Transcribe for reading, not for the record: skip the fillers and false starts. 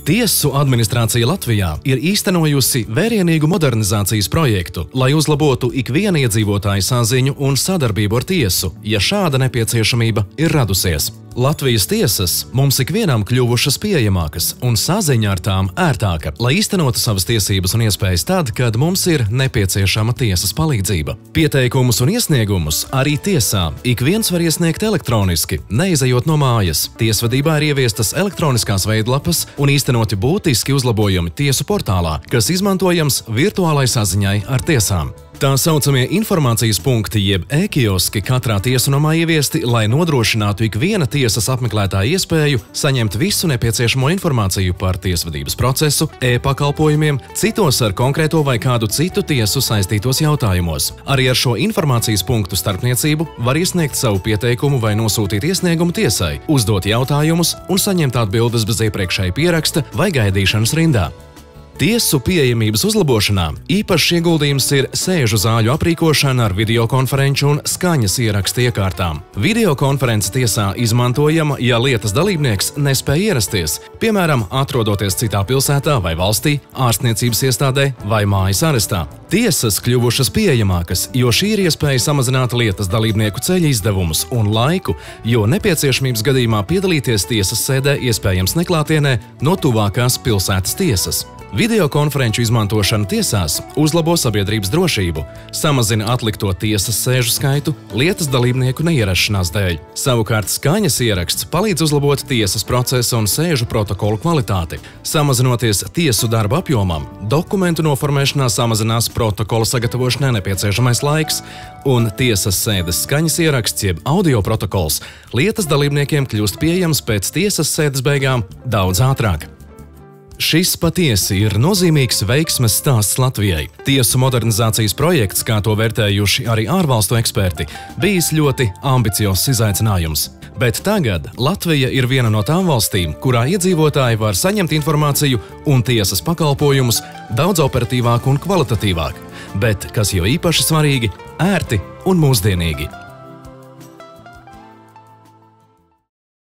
Tiesu administrācija Latvijā ir īstenojusi vērienīgu modernizācijas projektu, lai uzlabotu ikviena iedzīvotāja saziņu un sadarbību ar tiesu, ja šāda nepieciešamība ir radusies. Latvijas tiesas mums ikvienam kļuvušas pieejamākas un saziņa ar tām ērtāka, lai īstenotu savas tiesības un iespējas tad, kad mums ir nepieciešama tiesas palīdzība. Pieteikumus un iesniegumus arī tiesā ik viens var iesniegt elektroniski, neizejot no mājas. Tiesvedībā ir ieviestas elektroniskās veidlapas un īstenoti būtiski uzlabojumi tiesu portālā, kas izmantojams virtuālai saziņai ar tiesām. Tā saucamie informācijas punkti jeb e-kioski katrā tiesunamā ieviesti, lai nodrošinātu ikviena tiesas apmeklētāja iespēju saņemt visu nepieciešamo informāciju par tiesvedības procesu, e-pakalpojumiem, citos ar konkrēto vai kādu citu tiesu saistītos jautājumos. Arī ar šo informācijas punktu starpniecību var iesniegt savu pieteikumu vai nosūtīt iesniegumu tiesai, uzdot jautājumus un saņemt atbildes bez iepriekšēja pieraksta vai gaidīšanas rindā. Tiesu pieejamības uzlabošanā īpašs ieguldījums ir sēžu zāļu aprīkošana ar videokonferenču un skaņas ierakstu iekārtām. Videokonference tiesā izmantojama, ja lietas dalībnieks nespēj ierasties, piemēram, atrodoties citā pilsētā vai valstī, ārstniecības iestādē vai mājas arestā. Tiesas kļuvušas pieejamākas, jo šī ir iespēja samazināt lietas dalībnieku ceļa izdevumus un laiku, jo nepieciešamības gadījumā piedalīties tiesas sēdē iespējams neklātienē no tuvākās pilsētas tiesas. Videokonferenču izmantošana tiesās uzlabo sabiedrības drošību, samazina atlikto tiesas sēžu skaitu lietas dalībnieku neierašanās dēļ. Savukārt skaņas ieraksts palīdz uzlabot tiesas procesa un sēžu protokolu kvalitāti. Samazinoties tiesu darba apjomam, dokumentu noformēšanā samazinās protokola sagatavošanai nepieciešamais laiks, un tiesas sēdes skaņas ieraksts jeb audio protokols lietas dalībniekiem kļūst pieejams pēc tiesas sēdes beigām daudz ātrāk. Šis patiesi ir nozīmīgs veiksmes stāsts Latvijai. Tiesu modernizācijas projekts, kā to vērtējuši arī ārvalstu eksperti, bijis ļoti ambiciozs izaicinājums. Bet tagad Latvija ir viena no tām valstīm, kurā iedzīvotāji var saņemt informāciju un tiesas pakalpojumus daudz operatīvāk un kvalitatīvāk, bet, kas jo īpaši svarīgi, ērti un mūsdienīgi.